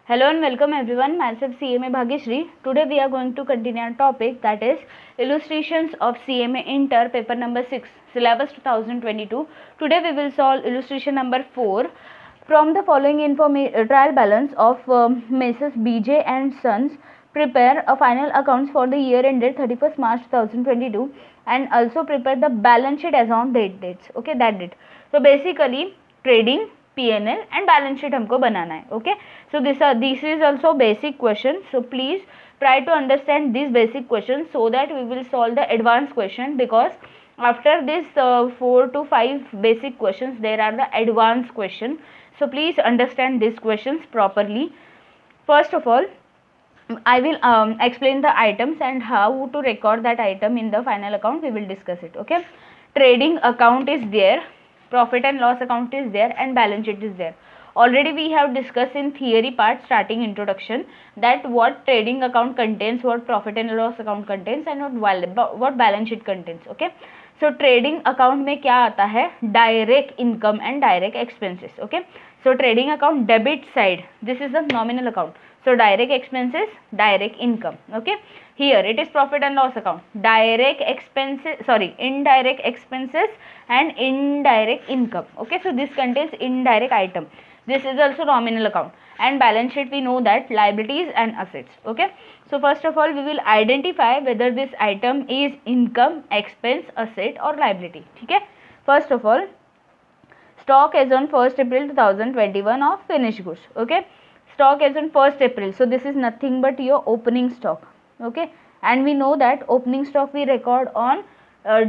Hello and welcome everyone. Myself CMA Bhagyashree. Today we are going to continue our topic, that is illustrations of CMA Inter paper number 6 syllabus 2022. Today we will solve illustration number 4 from the following trial balance of Messrs BJ and Sons. Prepare a final accounts for the year ended 31st March 2022 and also prepare the balance sheet as on dates. Okay, that date. So basically trading, P&L and balance sheet हमको बनाना है. Okay, so this is also basic question, so please try to understand these basic questions so that we will solve the advanced question, because after this 4 to 5 basic questions there are the advanced question. So please understand these questions properly. First of all, I will explain the items and how to record that item in the final account. We will discuss it. Okay, trading account is there, profit and loss account is there, and balance sheet is there. Already we have discussed in theory part starting introduction that what trading account contains, what profit and loss account contains, and what balance sheet contains. Okay, so trading account में क्या आता है? Direct income and direct expenses. Okay, so trading account debit side, this is the nominal account. So direct expenses, direct income. Okay, here it is profit and loss account, indirect expenses and indirect income. Okay, so this contains indirect item. This is also nominal account. And balance sheet, we know that liabilities and assets. Okay, so first of all we will identify whether this item is income, expense, asset or liability. Okay, first of all, stock as on 1st April 2021 of finished goods. Okay, stock as on 1st April, so this is nothing but your opening stock. Okay, and we know that opening stock we record on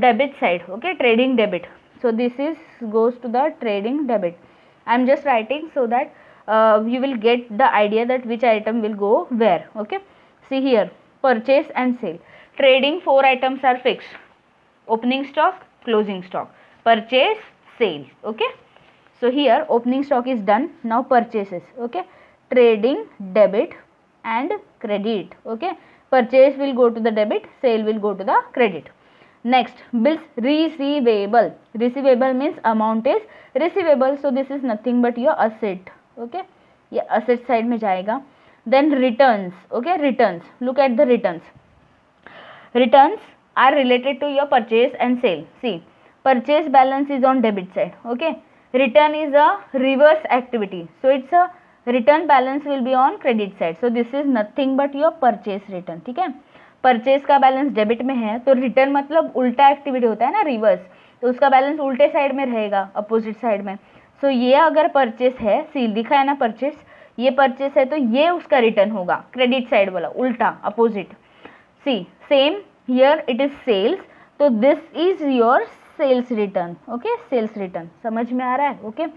debit side. Okay, trading debit, so this is goes to the trading debit. I am just writing so that you will get the idea that which item will go where. Okay, see here, purchase and sale. Trading 4 items are fixed: opening stock, closing stock, purchase, sale. Okay, so here opening stock is done. Now purchases. Okay, trading debit and credit. Okay, purchase will go to the debit, sale will go to the credit. Next, bills receivable. Receivable means amount is receivable, so this is nothing but your asset. Okay, ये asset side में जाएगा. Then returns. Okay, returns, look at the returns. Returns are related to your purchase and sale. See, purchase balance is on debit side. Okay, return is a reverse activity, so it's a return balance will be on credit side. So this is nothing but your purchase return. ठीक है, purchase का balance debit में है, तो return मतलब उल्टा activity होता है ना, रिवर्स, तो उसका बैलेंस उल्टे साइड में रहेगा, अपोजिट साइड में. सो ये अगर परचेस है, सील दिखा है ना परचेस, ये परचेस है तो ये उसका रिटर्न होगा क्रेडिट साइड वाला, उल्टा opposite. See same here it is sales, तो this is your sales return. Okay, sales return समझ में आ रहा है. ओके,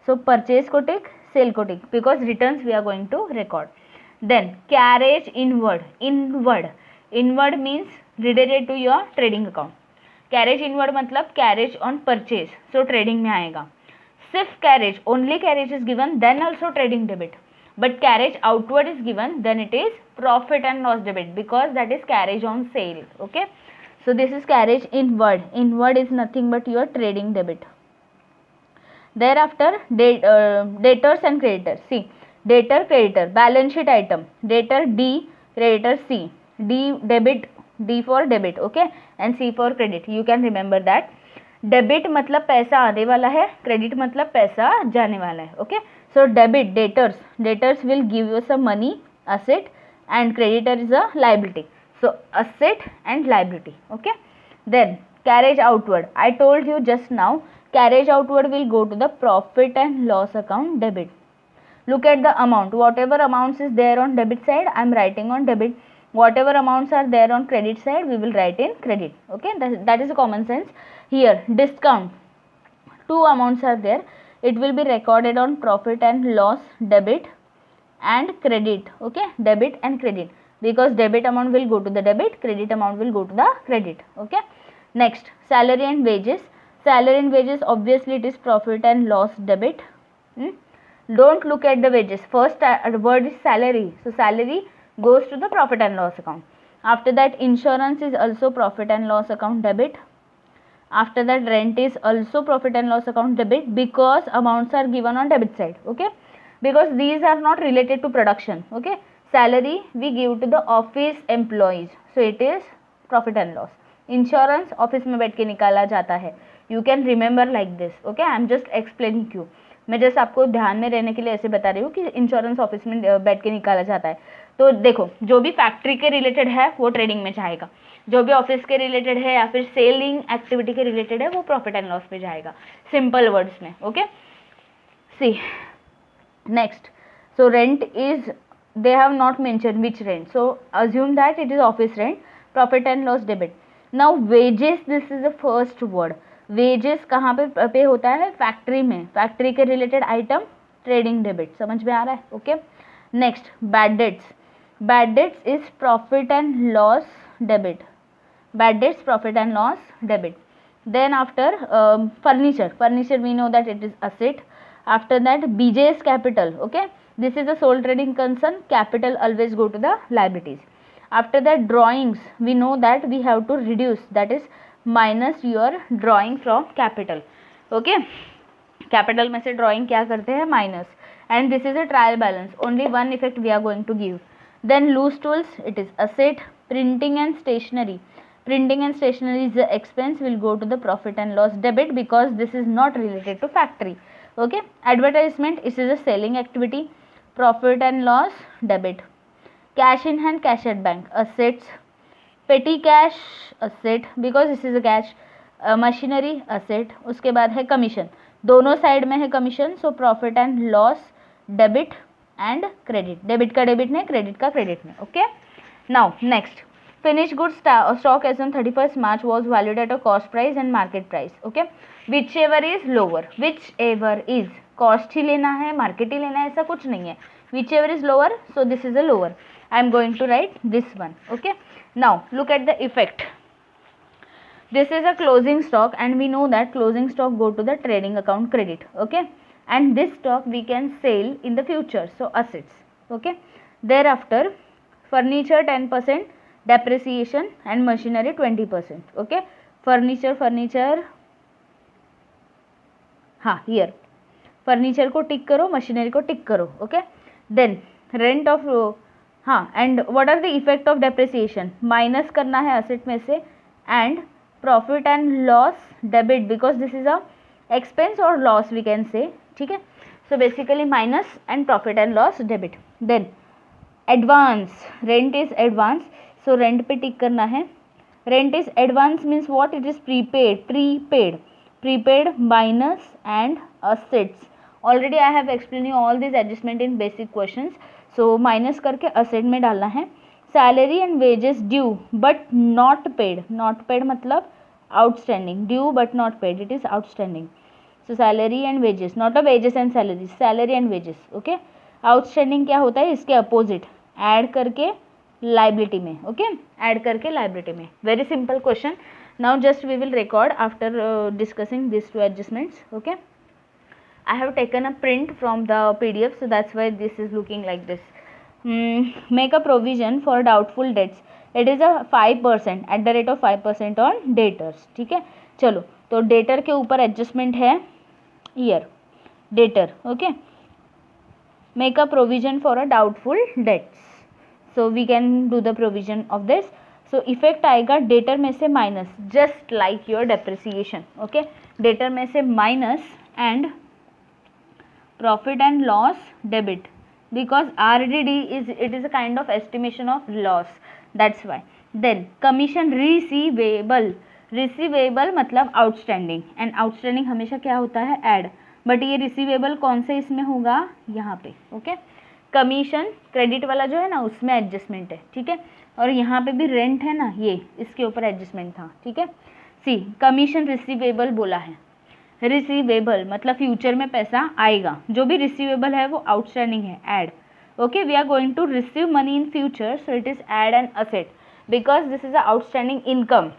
सो परचेज को टिक, सेल को tick, because returns we are going to record. Then carriage inward. Inward means related to your trading account. Carriage inward मतलब carriage on purchase, so trading में आएगा. सिर्फ carriage, only carriage is given, then also trading debit. But carriage outward is given, then it is profit and loss debit, because that is carriage on sale. Okay, so this is carriage inward. Inward is nothing but your trading debit. Thereafter, debtors and creditors. See, debtor, creditor, balance sheet item. Debtor D, creditor C. D debit, D for debit, okay, and C for credit. You can remember that. Debit मतलब पैसा आने वाला है, credit मतलब पैसा जाने वाला है. Okay, so debit, debtors will give you some money, asset, and creditor is a liability. So asset and liability. Okay, then carriage outward. I told you just now, carriage outward will go to the profit and loss account debit. Look at the amount. Whatever amounts is there on debit side, I am writing on debit. Whatever amounts are there on credit side, we will write in credit. Okay, that is a common sense. Here, discount. 2 amounts are there. It will be recorded on profit and loss debit and credit. Okay, debit and credit, because debit amount will go to the debit, credit amount will go to the credit. Okay, next, salary and wages. Salary and wages, obviously it is profit and loss debit. Don't look at the wages. First word is salary, so salary goes to the profit and loss account. After that, insurance is also profit and loss account debit. After that, rent is also profit and loss account debit, because amounts are given on debit side. Okay, because these are not related to production. Okay, salary we give to the office employees, so it is profit and loss. Insurance office में बैठ के निकाला जाता है. You can remember like this. Okay, I am just explaining you. मैं just आपको ध्यान में रहने के लिए ऐसे बता रही हूँ कि इंश्योरेंस ऑफिस में बैठ के निकाला जाता है. तो देखो, जो भी फैक्ट्री के रिलेटेड है वो ट्रेडिंग में जाएगा, जो भी ऑफिस के रिलेटेड है या फिर सेलिंग एक्टिविटी के रिलेटेड है वो प्रॉफिट एंड लॉस पे जाएगा, सिंपल वर्ड्स में. Okay, see next. So rent is, they have not mentioned which rent, so assume that it is office rent, profit and loss debit. Now wages, this is the first word. wages कहाँ पे होता है? Factory में, factory के related item trading debit. समझ में आ रहा है? Okay, next bad debts. Bad debts is profit and loss debit. Bad debts profit and loss debit. Then after furniture. Furniture we know that it is asset. After that BJ's capital. Okay, this is a sole trading concern, capital always go to the liabilities. After that drawings, we know that we have to reduce, that is minus your drawing from capital. Okay, capital में से drawing क्या करते हैं? minus. And this is a trial balance, only one effect we are going to give. Then loose tools, it is asset. Printing and stationery. Printing and stationery is the expense, will go to the profit and loss debit because this is not related to factory. Okay, advertisement, this is a selling activity, profit and loss debit. Cash in hand, cash at bank, assets. Petty cash, asset because this is a cash. Machinery, asset. उसके बाद है commission, दोनों side में है commission, so profit and loss debit and credit. debit का debit में, credit का credit में. Okay, now next, finished goods stock as on 31st March was valued at a cost price and market price. Okay, whichever is lower, whichever is, cost ही लेना है, market ही लेना है, ऐसा कुछ नहीं है. whichever is lower, so this is a lower. I am going to write this one. Okay, now look at the effect. This is a closing stock and we know that closing stock go to the trading account credit. Okay, and this stock we can sell in the future, so assets. Okay, thereafter furniture 10%, depreciation, and machinery 20%. Okay, furniture हाँ, here furniture को tick करो, machinery को tick करो. Okay, then rent off, हाँ, and what are the effect of depreciation, minus करना है asset में से, and profit and loss debit because this is a expense और लॉस वी कैन से. ठीक है, so basically minus and profit and loss debit. Then advance, rent is advance, so rent पे tick करना है. Rent is advance means what? It is prepaid minus and assets. Already I have explained you all these adjustment in basic questions, so minus करके asset में डालना है. Salary and wages due but not paid. not paid मतलब outstanding. due but not paid, it is outstanding. So salary and wages, not a wages and salaries, salary and wages. Okay, outstanding क्या होता है? इसके opposite, add करके liability में. Okay, add करके liability में. Very simple question. Now just we will record after discussing these two adjustments. Okay, I have taken a print from the PDF, so that's why this is looking like this. Make a provision for doubtful debts. It is a 5% at the rate of 5% on debtors. ठीक है, चलो तो debtor के ऊपर adjustment है here, debtor. Okay, make a provision for a doubtful debts. So we can do the provision of this. So effect आएगा debtor में से minus, just like your depreciation. Okay, debtor में से minus and profit and loss debit because RDD is, it is a kind of estimation of loss, that's why. Then commission receivable, receivable मतलब outstanding, and outstanding हमेशा क्या होता है? Add. But ये receivable कौन से इसमें होगा? यहाँ पे. ओके, कमीशन क्रेडिट वाला जो है ना उसमें एडजस्टमेंट है. ठीक है, और यहाँ पे भी रेंट है ना, ये इसके ऊपर एडजस्टमेंट था. ठीक है, सी कमीशन रिसीवेबल बोला है. रिसीवेबल मतलब फ्यूचर में पैसा आएगा, जो भी रिसीवेबल है वो आउटस्टैंडिंग है, add. Okay, we are going to receive money in future, so it is add an asset because this is a outstanding income,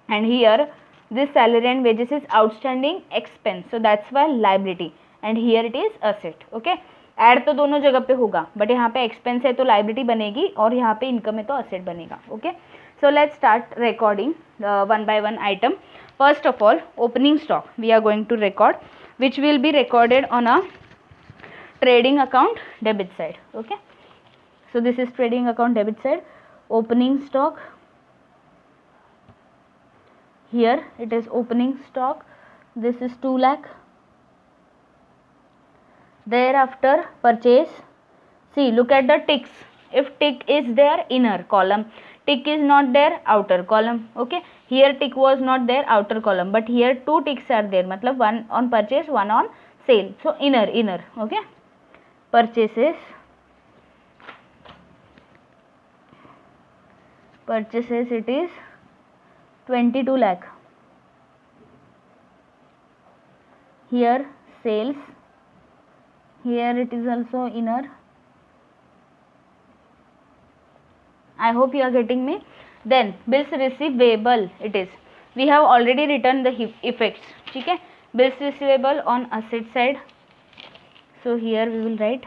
and here this salary and wages is outstanding expense, so that's why liability, and here it is asset. Okay, add तो दोनों जगह पे होगा, but यहाँ पे expense है तो liability बनेगी, और यहाँ पे इनकम है तो असेट बनेगा. Okay, so let's start recording one by one item. First of all, opening stock we are going to record, which will be recorded on a trading account debit side. Okay, so this is trading account debit side. Opening stock, here it is opening stock, this is 2 lakh. Thereafter purchase, see, look at the ticks. If tick is there, inner column, tick is not there, outer column. Okay, here tick was not there, outer column, but here 2 ticks are there, matlab one on purchase, one on sale, so inner. Okay, purchases it is 22 lakh. Here sales, here it is also inner. I hope you are getting me. Then bills receivable, it is, we have already written the effects. Okay, bills receivable on asset side, so here we will write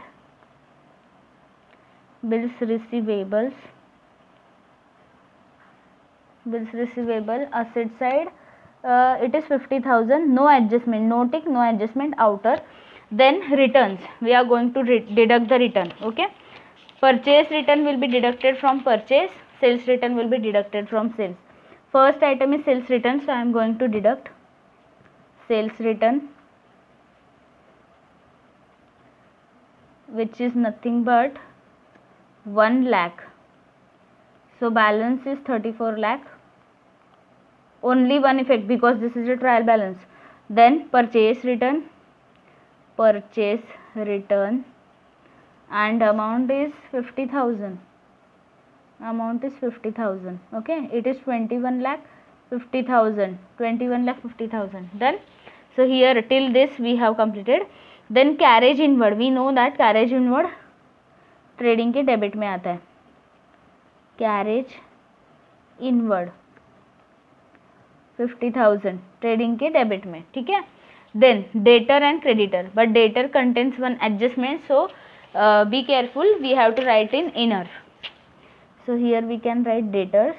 bills receivable asset side, it is 50,000, no adjustment, no tick, no adjustment, outer. Then returns, we are going to deduct the return. Okay, purchase return will be deducted from purchase, sales return will be deducted from sales. First item is sales return, so I am going to deduct sales return, which is nothing but 1 lakh. So balance is 34 lakh. Only one effect, because this is a trial balance. Then purchase return, and amount is 50,000. Okay, it is 21 lakh 50,000, 21 lakh 50,000. Done. So here till this we have completed. Then carriage inward, we know that carriage inward trading के debit में आता है, carriage inward 50,000 trading के debit में. ठीक है. Then debtor and creditor, but debtor contains one adjustment, so be careful, we have to write in inner. So here we can write debtors,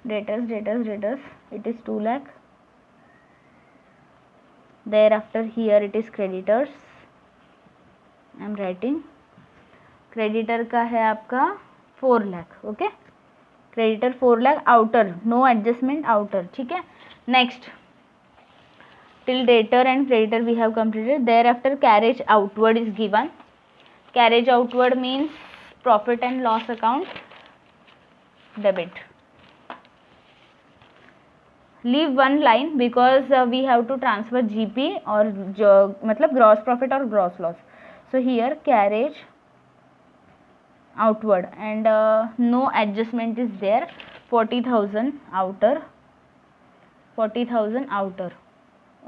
it is 2 lakh. Thereafter here it is creditors, I am writing, creditor का है आपका 4 lakh. Okay, creditor 4 lakh, outer no adjustment, outer. ठीक है. Next, till debtor and creditor we have completed. Thereafter carriage outward is given. Carriage outward means profit and loss account debit. Leave one line because we have to transfer GP or matlab gross profit or gross loss. So here carriage outward, and no adjustment is there, 40,000 outer, 40,000 outer.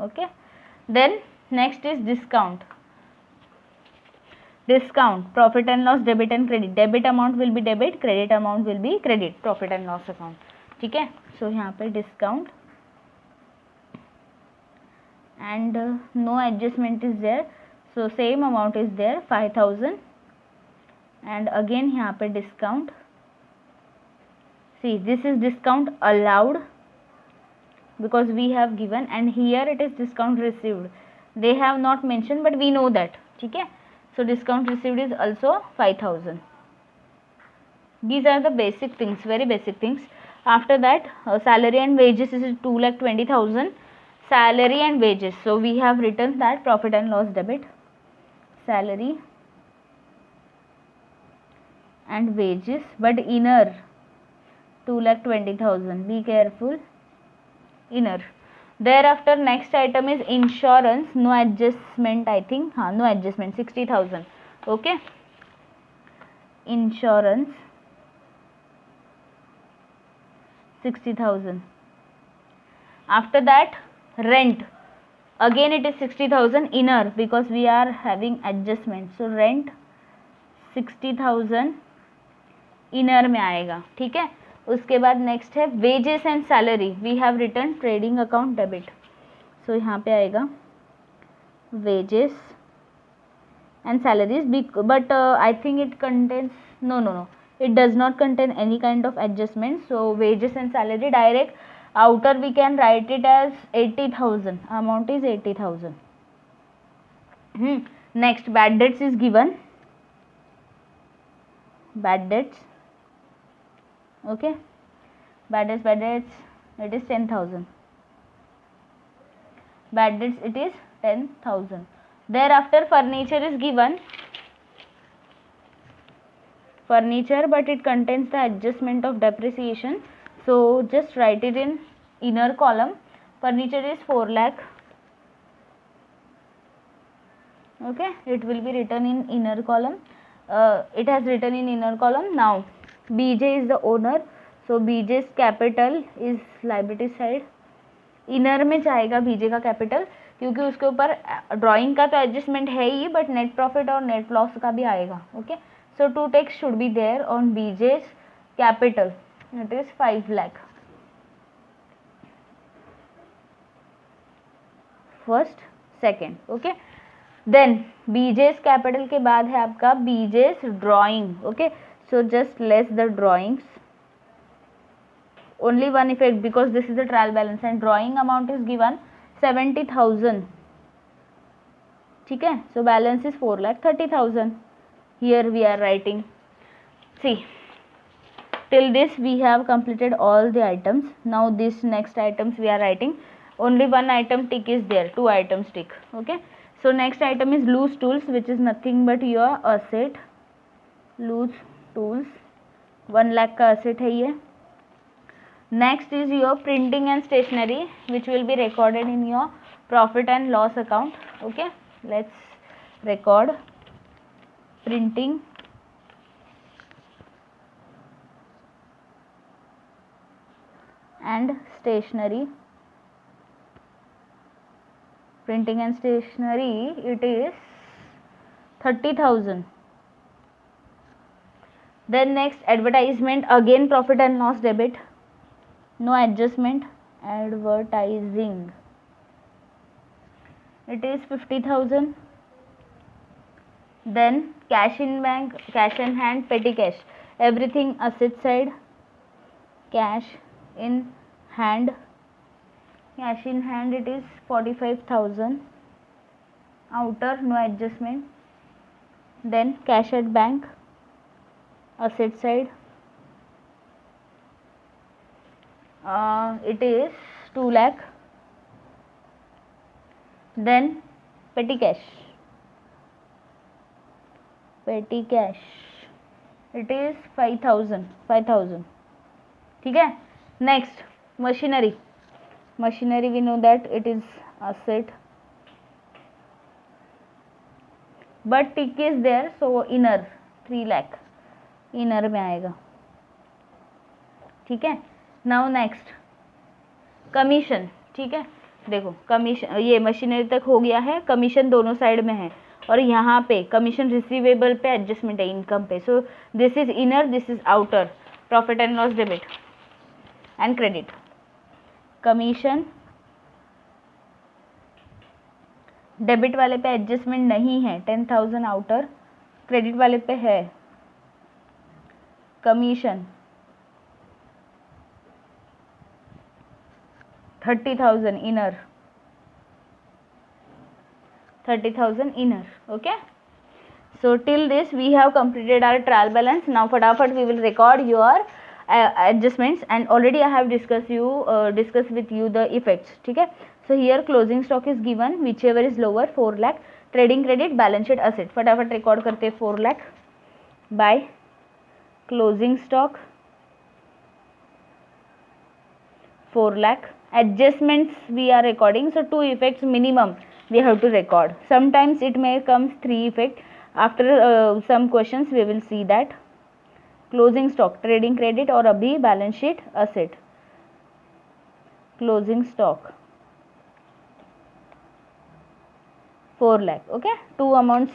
Okay. Then next is discount, profit and loss, debit and credit. Debit amount will be debit, credit amount will be credit, profit and loss account. ठीक है. So यहाँ पे discount, and no adjustment is there, so same amount is there, 5,000. And again यहाँ पे discount, see this is discount allowed because we have given, and here it is discount received, they have not mentioned but we know that. ठीक है. So discount received is also 5,000. These are the basic things, very basic things. After that salary and wages is 2,20,000, salary and wages, so we have written that profit and loss debit, salary and wages, but inner 2,20,000, be careful, inner. Thereafter next item is insurance, no adjustment, I think, no adjustment, 60,000. Okay, insurance 60,000. After that rent, again it is 60,000 inner because we are having adjustment, so rent 60,000 inner में आएगा. ठीक है. उसके बाद next है wages and salary, we have return trading account debit, so यहाँ पे आएगा wages and salaries, but I think it contains, no, it does not contain any kind of adjustment, so wages and salary direct outer we can write it as 80,000, amount is 80,000. Next, bad debts is given. Bad debts. Okay. Bad debts. It is 10,000. Bad debts, it is 10,000. Thereafter, furniture is given. Furniture, but it contains the adjustment of depreciation. So just write it in inner column. Furniture is 4 lakh. Okay, it will be written in inner column. It has written in inner column. Now BJ is the owner, so BJ's capital is liability side. Inner में जाएगा बीजे का capital, क्योंकि उसके ऊपर drawing का तो adjustment है ही, बट नेट प्रॉफिट और नेट लॉस का भी आएगा. Okay, so two text should be there on BJ's capital. It is 5 lakh. First, second. Okay, then BJ's capital के बाद है आपका BJ's drawing. Okay, so just less the drawings. Only one effect, because this is the trial balance and drawing amount is given 70,000. ठीक है, so balance is 4,30,000. Here we are writing. See, till this we have completed all the items. Now this next items we are writing. Only one item tick is there, 2 items tick. Okay, so next item is loose tools, which is nothing but your asset. Loose tools 1 lakh का asset है ये. Next is your printing and stationery, which will be recorded in your profit and loss account. Okay, let's record printing and stationery. Printing and stationery, it is 30,000. Then next, advertisement, again profit and loss debit. No adjustment. Advertising, it is 50,000. Then cash in bank, cash in hand, petty cash, everything asset side. Cash in hand, cash in hand, it is 45,000. Outer, no adjustment. Then cash at bank, asset side. It is 2 lakh. Then petty cash, it is 5,000. ठीक है. Next, machinery we know that it is asset, but tick is there, so inner 3 lakh inner में आएगा. ठीक है. Now next, commission. ठीक है, देखो commission, ये मशीनरी तक हो गया है, कमीशन दोनों साइड में है, और यहाँ पे कमीशन रिसीवेबल पे एडजस्टमेंट है इनकम पे. सो this is inner, this is outer. Profit and loss debit and credit. Commission debit वाले पे एडजस्टमेंट नहीं है, 10,000 आउटर. क्रेडिट वाले पे है. Commission 30,000 inner, 30,000 inner. Okay, so till this we have completed our trial balance. Now फटाफट we will record your adjustments, and already I have discussed with you the effects. ठीक है. So here closing stock is given, whichever is lower, 4 lakh. Trading credit, balance sheet asset. फटाफट record करते हैं 4 lakh by closing stock 4 lakh. Adjustments we are recording, so 2 effects minimum we have to record. Sometimes it may comes 3 effect. After some questions we will see that. Closing stock, trading credit, और अभी balance sheet asset. Closing stock 4 lakh. Okay, 2 amounts,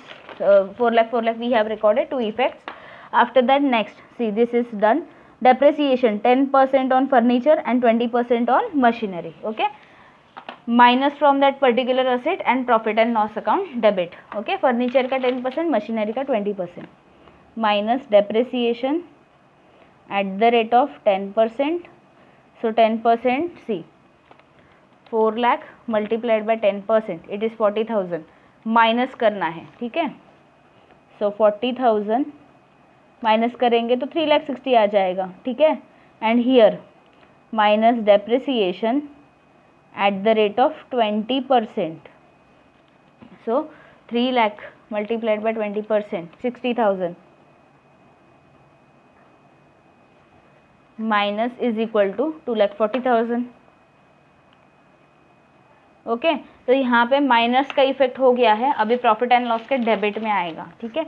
4 lakh we have recorded, 2 effects. After that, next, see, this is done. Depreciation 10% on furniture and 20% on machinery. Okay, minus from that particular asset and profit and loss account debit. Okay, furniture का 10%, machinery का 20%, minus depreciation at the rate of 10%. So 10%, see, 4 lakh multiplied by 10%, it is 40,000, minus करना है, ठीक है। सो 40,000 minus करेंगे तो 3,60,000 आ जाएगा, ठीक है। And here minus depreciation at the rate of 20%. So 3 lakh multiplied by 20%, 60,000 minus is equal to 2,40,000. Okay, तो यहाँ पे माइनस का इफेक्ट हो गया है, अभी प्रॉफिट एंड लॉस के डेबिट में आएगा, ठीक है।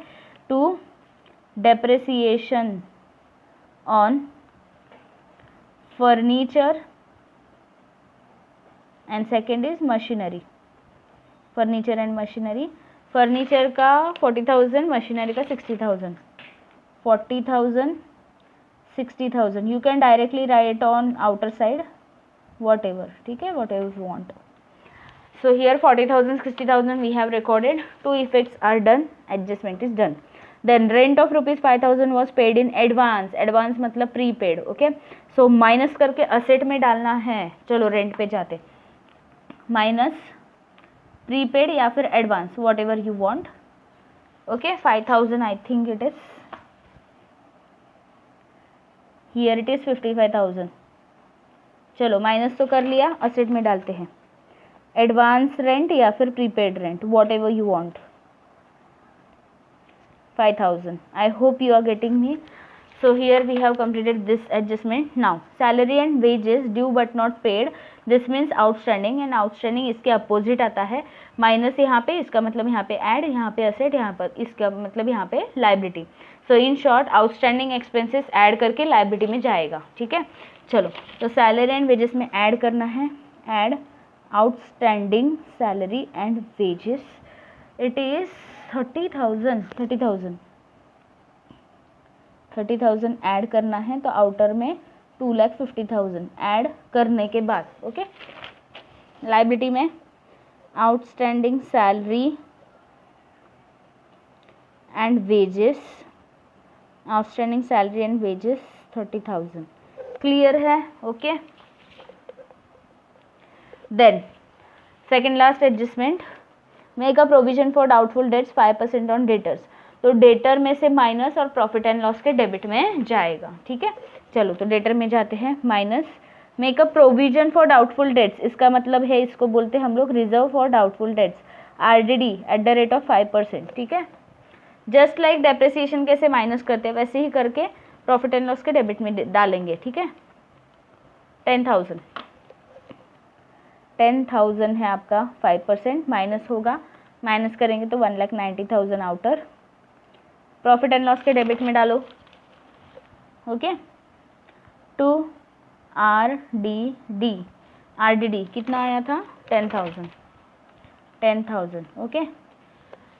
Two depreciation on furniture and second is machinery. Furniture and machinery, furniture का 40,000, मशीनरी का 60,000. 40,000 60,000 you can directly write on outer side whatever, ठीक है, whatever you want. So here 40,000 60,000 we have recorded, two effects are done, adjustment is done. Then rent of rupees 5,000 was paid in advance. Advance मतलब prepaid, okay. So minus करके asset में डालना है. चलो rent पे जाते, minus prepaid या फिर advance, whatever you want. Okay, 5,000 I think it is. Here it is 55,000. चलो माइनस तो कर लिया, asset में डालते हैं. एडवांस रेंट या फिर prepaid rent, whatever you want. 5,000. I hope you are getting me. So here we have completed this adjustment. Now salary and wages due but not paid, this means outstanding, and outstanding इसके opposite आता है. Minus यहाँ पे, इसका मतलब यहाँ पे add, यहाँ पे असेट, यहाँ पर इसका मतलब यहाँ पे liability. So in short outstanding expenses add करके लाइबिलिटी में जाएगा, ठीक है. चलो, तो सैलरी एंड वेजेस में ऐड करना है. Add outstanding salary and wages, it is 30,000 add करना है, तो आउटर में 2,50,000 ऐड करने के बाद, ओके. लाइबिलिटी में outstanding salary and wages, outstanding salary and wages 30,000. Clear है, okay. Then second last adjustment, make a provision for doubtful debts 5% on debtors. तो डेटर में से माइनस और प्रॉफिट एंड लॉस के डेबिट में जाएगा, ठीक है. चलो, तो डेटर में जाते हैं, minus make a provision for doubtful debts, इसका मतलब है, इसको बोलते हैं हम लोग reserve for doubtful debts, RDD eight the rate of 5%, ठीक है. जस्ट लाइक डेप्रिसिएशन कैसे माइनस करते हैं वैसे ही करके प्रॉफिट एंड लॉस के डेबिट में डालेंगे, ठीक है. 10,000 है आपका, 5% माइनस होगा, माइनस करेंगे तो 1,90,000 आउटर, प्रॉफिट एंड लॉस के डेबिट में डालो, ओके. टू RDD कितना आया था, 10,000, ओके.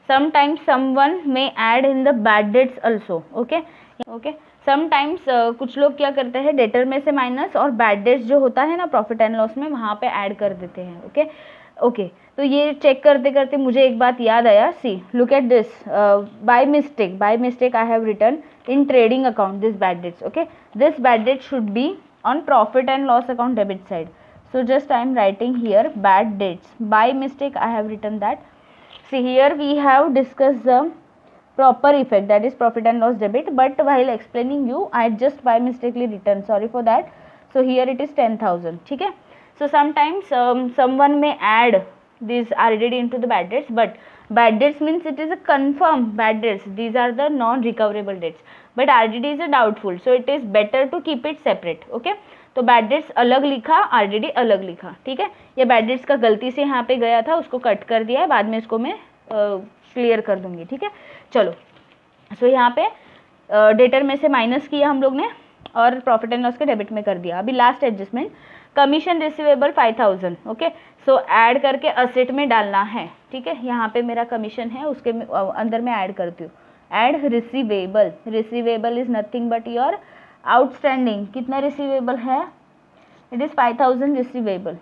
समटाइम्स समवन में add in the bad debts also, okay. Sometimes कुछ लोग क्या करते हैं, डेटर में से माइनस और बैड डेट्स जो होता है ना प्रॉफिट एंड लॉस में, वहाँ पे ऐड कर देते हैं, ओके. तो ये चेक करते करते मुझे एक बात याद आया. See, look at this. By mistake I have written in trading account this bad debts, okay. This bad debt should be on profit and loss account debit side. So just I am writing here bad dates. By mistake I have written that. See, here we have discussed the proper effect, that is profit and loss debit, but while explaining you I just by mistakenly written, sorry for that. So here it is 10,000, ठीक है. So sometimes someone may add these RDD into the bad debts, but bad debts means it is a confirmed bad debts. These are the non-recoverable debts, but RDD is a doubtful, so it is better to keep it separate, okay. तो bad debts अलग लिखा, RDD अलग लिखा, ठीक है. ये bad debts का गलती से यहाँ पे गया था, उसको कट कर दिया है, बाद में इसको मैं क्लियर कर दूंगी, ठीक है. चलो, सो यहाँ पे डेटर में से माइनस किया हम लोग ने और प्रॉफिट एंड लॉस के डेबिट में कर दिया. अभी last adjustment, commission receivable 5,000, okay. सो ऐड करके असेट में डालना है, ठीक है. यहाँ पे मेरा कमीशन है, उसके अंदर में ऐड करती हूँ. Add receivable is nothing but your outstanding. कितना रिसीवेबल है, इट इज़ 5,000 रिसीवेबल,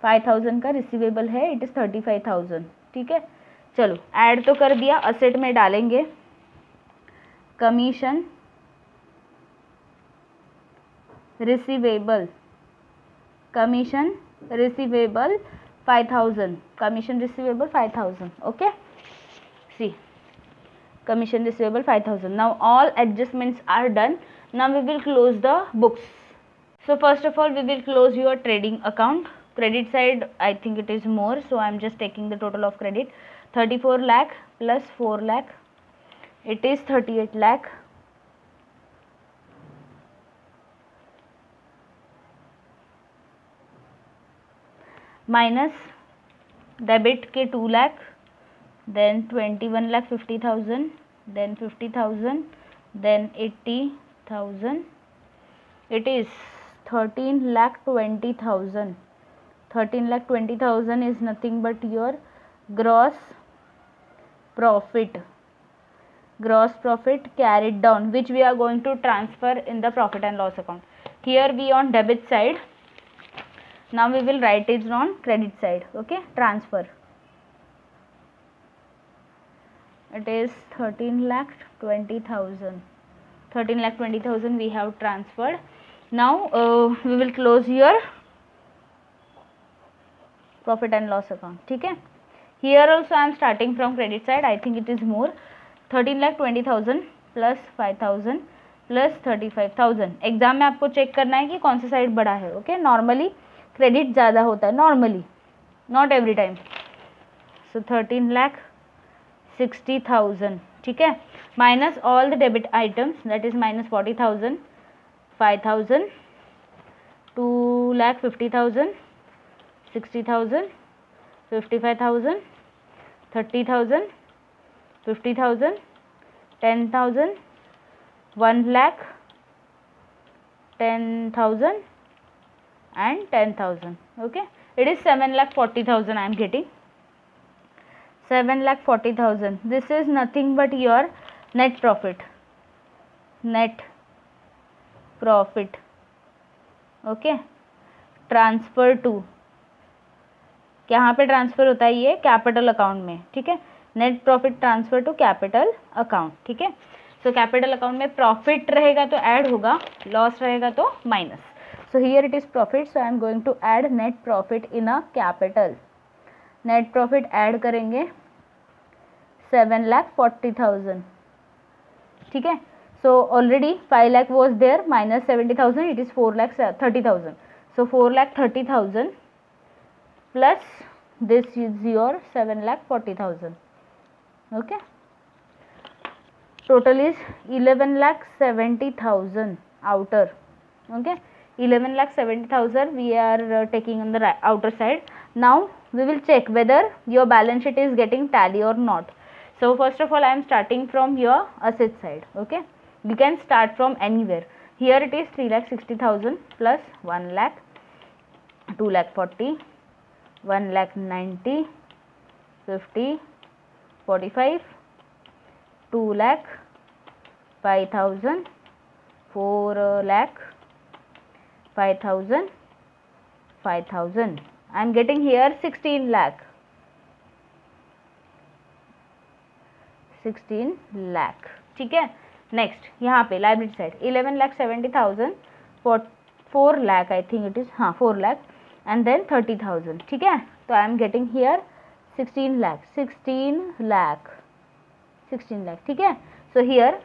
5,000 का रिसीवेबल है, इट इज़ 35,000, ठीक है. चलो, ऐड तो कर दिया, असेट में डालेंगे. Commission receivable 5,000. Commission receivable 5,000. Okay. See, commission receivable 5,000. Now all adjustments are done. Now we will close the books. So first of all, we will close your trading account. Credit side, I think it is more, so I am just taking the total of credit. 34 lakh plus 4 lakh, it is 38 lakh. Minus debit के 2 lakh, then 21 lakh 50,000, then 50,000, then 80,000. It is 13 lakh 20,000. 13 lakh 20,000 is nothing but your gross profit. Gross profit carried down, which we are going to transfer in the profit and loss account. Here we on debit side. Now we will write it on credit side. Okay, transfer. It is 13 lakh 20,000. 13 lakh 20,000 we have transferred. Now we will close here profit and loss account. ठीक है. Here also I am starting from credit side. I think it is more. 13 lakh 20,000 plus 5,000 plus 35,000. Exam में आपको check करना है कि कौन सा side बड़ा है. ओके, नॉर्मली क्रेडिट ज़्यादा होता है, normally, not every time. So 13 lakh 60,000. ठीक है, minus all the debit items, that is minus 40,000, 5,000, 2 lakh 50,000, 60,000, 55,000, 30,000, 50,000, 10,000, 1 lakh, 10,000 and 10,000. Okay, it is 7 lakh 40,000 I am getting. 7 lakh 40,000. This is nothing but your net profit. Net profit. Okay, transfer to, कहाँ पे transfer होता है ये? Capital account में. ठीक है, net profit transfer to capital account. ठीक है, सो कैपिटल अकाउंट में प्रॉफिट रहेगा तो ऐड होगा, लॉस रहेगा तो minus. So here it is profit, so I am going to add net profit in a capital. Net profit add करेंगे 7 lakh 40,000. ठीक है, so already 5 lakh was there, minus 70,000, it is 4 lakh 30,000. So 4 lakh 30,000 plus this is your 7 lakh 40,000. Okay, total is 11 lakh 70,000 outer. Okay, 11 lakh 70,000 we are taking on the outer side. Now we will check whether your balance sheet is getting tally or not. So first of all I am starting from your asset side. Okay, you can start from anywhere. Here it is 3 lakh 60,000 plus 1 lakh, 2 lakh 40, 1 lakh 90, 50, 45, 2 lakh, 5,000, 4 lakh, 5,000, 5,000. I am getting here 16 lakh. 16 lakh. ठीक है, next यहाँ पे liability side 11 lakh 70,000, 4 lakh I think it is, हाँ 4 lakh and then 30,000. ठीक है, तो I am getting here 16 lakh. 16 lakh. 16 lakh. ठीक है, so here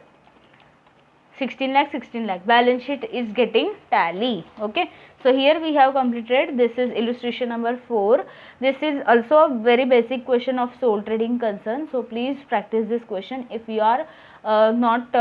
16 lakh 16 lakh balance sheet is getting tally. Okay, so here we have completed. This is illustration number 4. This is also a very basic question of sole trading concern, so please practice this question if you are not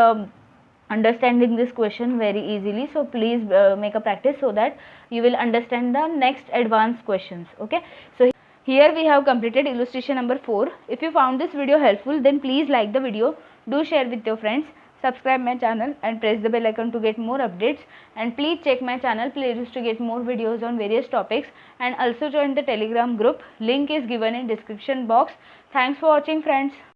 understanding this question very easily. So please make a practice so that you will understand the next advanced questions. Okay, so here we have completed illustration number 4. If you found this video helpful, then please like the video, do share with your friends, subscribe my channel and press the bell icon to get more updates, and please check my channel playlist to get more videos on various topics, and also join the Telegram group. Link is given in description box. Thanks for watching, friends.